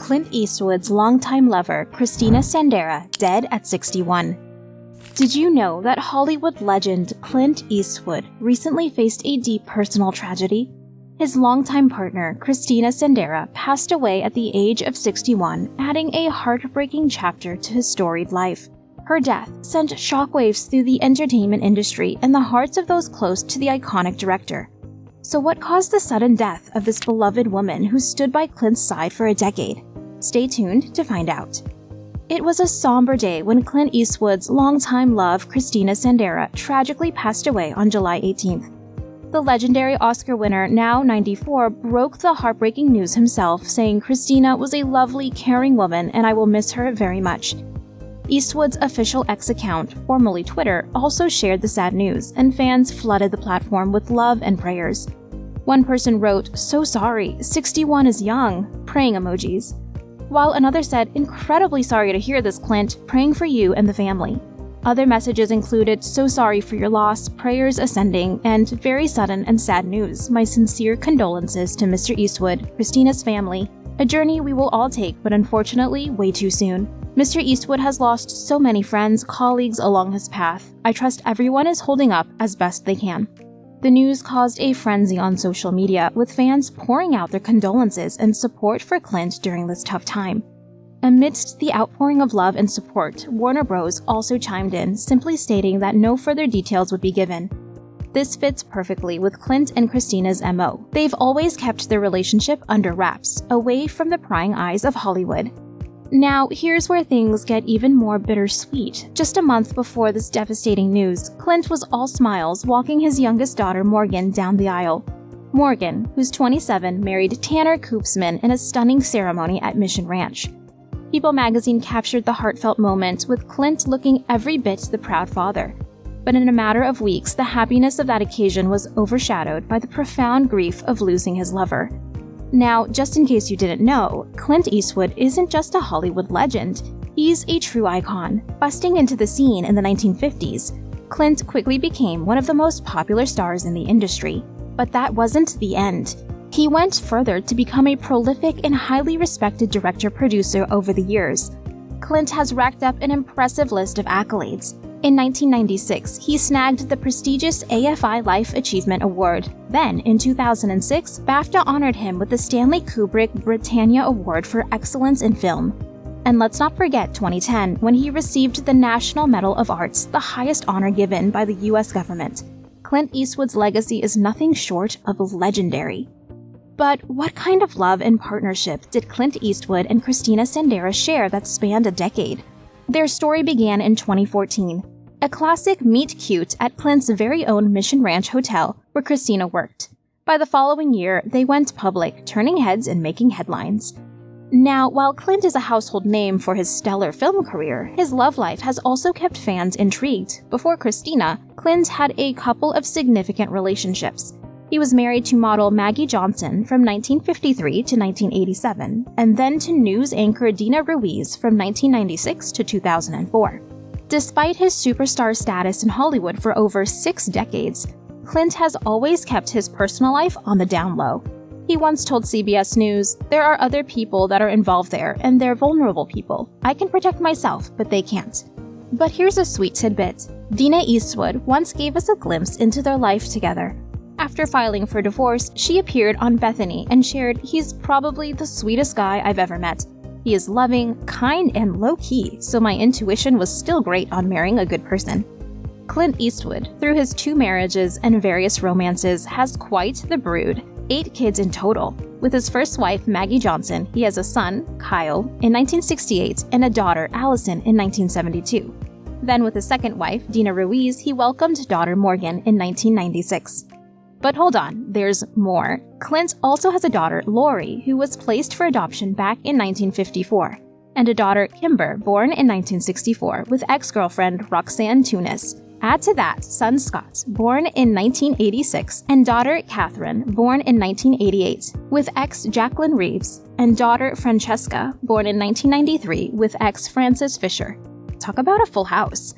Clint Eastwood's longtime lover, Christina Sandera, dead at 61. Did you know that Hollywood legend Clint Eastwood recently faced a deep personal tragedy? His longtime partner, Christina Sandera, passed away at the age of 61, adding a heartbreaking chapter to his storied life. Her death sent shockwaves through the entertainment industry and the hearts of those close to the iconic director. So what caused the sudden death of this beloved woman who stood by Clint's side for a decade? Stay tuned to find out. It was a somber day when Clint Eastwood's longtime love, Christina Sandera, tragically passed away on July 18th. The legendary Oscar winner, now 94, broke the heartbreaking news himself, saying Christina was a lovely, caring woman and I will miss her very much. Eastwood's official X account, formerly Twitter, also shared the sad news, and fans flooded the platform with love and prayers. One person wrote, "So sorry, 61 is young," praying emojis. While another said, "Incredibly sorry to hear this, Clint, praying for you and the family." Other messages included, "So sorry for your loss, prayers ascending," and "Very sudden and sad news. My sincere condolences to Mr. Eastwood, Christina's family. A journey we will all take, but unfortunately, way too soon. Mr. Eastwood has lost so many friends, colleagues along his path. I trust everyone is holding up as best they can." The news caused a frenzy on social media, with fans pouring out their condolences and support for Clint during this tough time. Amidst the outpouring of love and support, Warner Bros. Also chimed in, simply stating that no further details would be given. This fits perfectly with Clint and Christina's MO. They've always kept their relationship under wraps, away from the prying eyes of Hollywood. Now, here's where things get even more bittersweet. Just a month before this devastating news, Clint was all smiles walking his youngest daughter Morgan down the aisle. Morgan, who's 27, married Tanner Koopsman in a stunning ceremony at Mission Ranch. People magazine captured the heartfelt moment, with Clint looking every bit the proud father. But in a matter of weeks, the happiness of that occasion was overshadowed by the profound grief of losing his lover. Now, just in case you didn't know, Clint Eastwood isn't just a Hollywood legend. He's a true icon. Busting into the scene in the 1950s, Clint quickly became one of the most popular stars in the industry. But that wasn't the end. He went further to become a prolific and highly respected director-producer over the years. Clint has racked up an impressive list of accolades. In 1996, he snagged the prestigious AFI Life Achievement Award. Then, in 2006, BAFTA honored him with the Stanley Kubrick Britannia Award for Excellence in Film. And let's not forget 2010, when he received the National Medal of Arts, the highest honor given by the US government. Clint Eastwood's legacy is nothing short of legendary. But what kind of love and partnership did Clint Eastwood and Christina Sandera share that spanned a decade? Their story began in 2014. A classic meet-cute at Clint's very own Mission Ranch hotel, where Christina worked. By the following year, they went public, turning heads and making headlines. Now, while Clint is a household name for his stellar film career, his love life has also kept fans intrigued. Before Christina, Clint had a couple of significant relationships. He was married to model Maggie Johnson from 1953 to 1987, and then to news anchor Dina Ruiz from 1996 to 2004. Despite his superstar status in Hollywood for over 6 decades, Clint has always kept his personal life on the down low. He once told CBS News, "There are other people that are involved there, and they're vulnerable people. I can protect myself, but they can't." But here's a sweet tidbit. Dina Eastwood once gave us a glimpse into their life together. After filing for divorce, she appeared on Bethany and shared, "He's probably the sweetest guy I've ever met. He is loving, kind, and low-key, so my intuition was still great on marrying a good person." Clint Eastwood, through his 2 marriages and various romances, has quite the brood, 8 kids in total. With his first wife, Maggie Johnson, he has a son, Kyle, in 1968, and a daughter, Allison, in 1972. Then with his second wife, Dina Ruiz, he welcomed daughter Morgan in 1996. But hold on, there's more. Clint also has a daughter, Lori, who was placed for adoption back in 1954, and a daughter, Kimber, born in 1964, with ex-girlfriend Roxanne Tunis. Add to that son Scott, born in 1986, and daughter Catherine, born in 1988, with ex Jacqueline Reeves, and daughter Francesca, born in 1993, with ex Francis Fisher. Talk about a full house.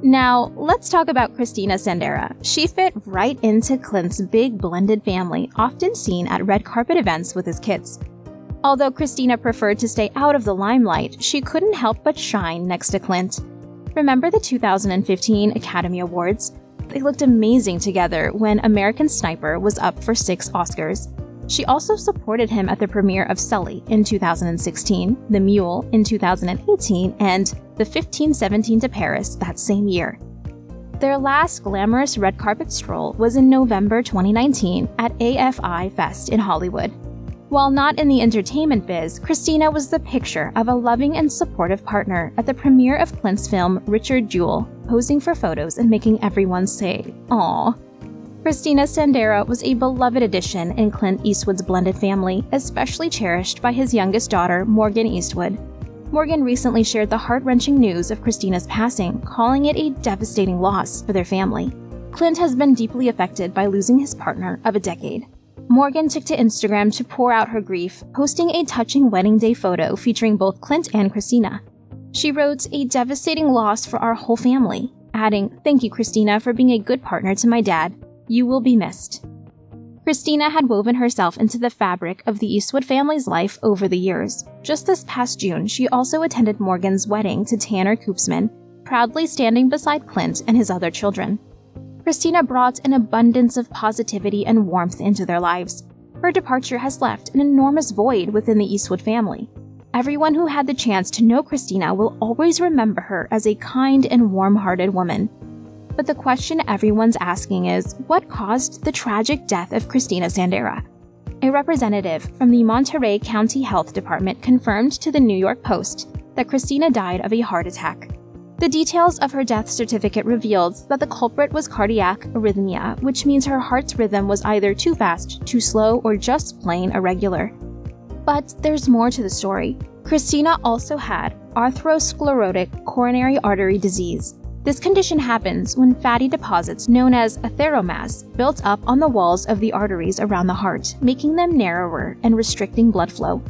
Now, let's talk about Christina Sandera. She fit right into Clint's big blended family, often seen at red carpet events with his kids. Although Christina preferred to stay out of the limelight, she couldn't help but shine next to Clint. Remember the 2015 Academy Awards? They looked amazing together when American Sniper was up for 6 Oscars. She also supported him at the premiere of Sully in 2016, The Mule in 2018, and The 1517 to Paris that same year. Their last glamorous red carpet stroll was in November 2019 at AFI Fest in Hollywood. While not in the entertainment biz, Christina was the picture of a loving and supportive partner at the premiere of Clint's film Richard Jewell, posing for photos and making everyone say, "Aww." Christina Sandera was a beloved addition in Clint Eastwood's blended family, especially cherished by his youngest daughter, Morgan Eastwood. Morgan recently shared the heart-wrenching news of Christina's passing, calling it a devastating loss for their family. Clint has been deeply affected by losing his partner of a decade. Morgan took to Instagram to pour out her grief, posting a touching wedding day photo featuring both Clint and Christina. She wrote, "A devastating loss for our whole family," adding, "Thank you, Christina, for being a good partner to my dad. You will be missed." Christina had woven herself into the fabric of the Eastwood family's life over the years. Just this past June, she also attended Morgan's wedding to Tanner Koopsman, proudly standing beside Clint and his other children. Christina brought an abundance of positivity and warmth into their lives. Her departure has left an enormous void within the Eastwood family. Everyone who had the chance to know Christina will always remember her as a kind and warm-hearted woman. But the question everyone's asking is, what caused the tragic death of Christina Sandera? A representative from the Monterey County Health Department confirmed to the New York Post that Christina died of a heart attack. The details of her death certificate revealed that the culprit was cardiac arrhythmia, which means her heart's rhythm was either too fast, too slow, or just plain irregular. But there's more to the story. Christina also had atherosclerotic coronary artery disease. This condition happens when fatty deposits known as atheromas built up on the walls of the arteries around the heart, making them narrower and restricting blood flow.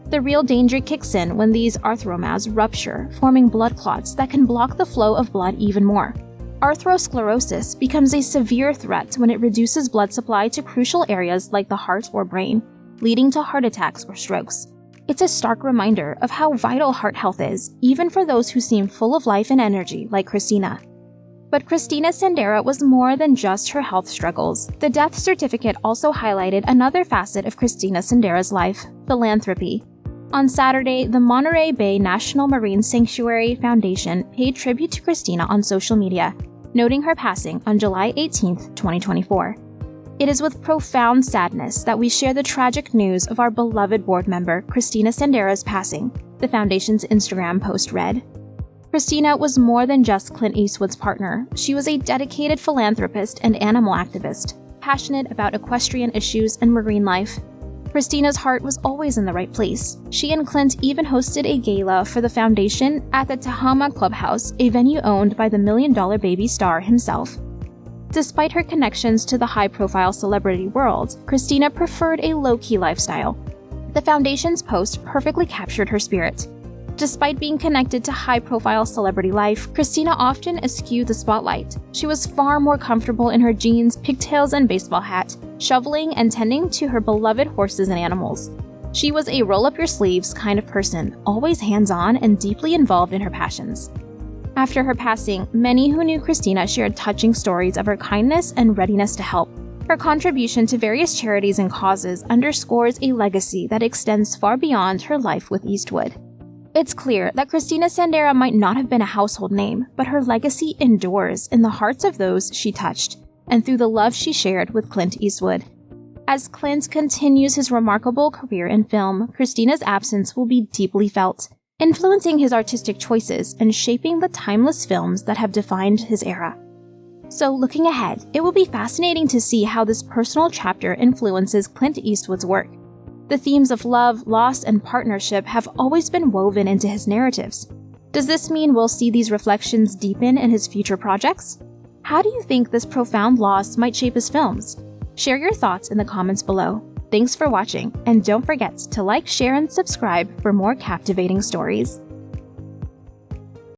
The real danger kicks in when these atheromas rupture, forming blood clots that can block the flow of blood even more. Atherosclerosis becomes a severe threat when it reduces blood supply to crucial areas like the heart or brain, leading to heart attacks or strokes. It's a stark reminder of how vital heart health is, even for those who seem full of life and energy like Christina. But Christina Sandera was more than just her health struggles. The death certificate also highlighted another facet of Christina Sandera's life: philanthropy. On Saturday, the Monterey Bay National Marine Sanctuary Foundation paid tribute to Christina on social media, noting her passing on July 18, 2024. It is with profound sadness that we share the tragic news of our beloved board member, Christina Sandera's passing, the foundation's Instagram post read. Christina was more than just Clint Eastwood's partner. She was a dedicated philanthropist and animal activist, passionate about equestrian issues and marine life. Christina's heart was always in the right place. She and Clint even hosted a gala for the foundation at the Tahoma Clubhouse, a venue owned by the $1 Million Baby star himself. Despite her connections to the high-profile celebrity world, Christina preferred a low-key lifestyle. The foundation's post perfectly captured her spirit. Despite being connected to high-profile celebrity life, Christina often eschewed the spotlight. She was far more comfortable in her jeans, pigtails, and baseball hat, shoveling and tending to her beloved horses and animals. She was a roll-up-your-sleeves kind of person, always hands-on and deeply involved in her passions. After her passing, many who knew Christina shared touching stories of her kindness and readiness to help. Her contribution to various charities and causes underscores a legacy that extends far beyond her life with Eastwood. It's clear that Christina Sandera might not have been a household name, but her legacy endures in the hearts of those she touched, and through the love she shared with Clint Eastwood. As Clint continues his remarkable career in film, Christina's absence will be deeply felt, influencing his artistic choices and shaping the timeless films that have defined his era. So looking ahead, it will be fascinating to see how this personal chapter influences Clint Eastwood's work. The themes of love, loss, and partnership have always been woven into his narratives. Does this mean we'll see these reflections deepen in his future projects? How do you think this profound loss might shape his films? Share your thoughts in the comments below. Thanks for watching, and don't forget to like, share, and subscribe for more captivating stories.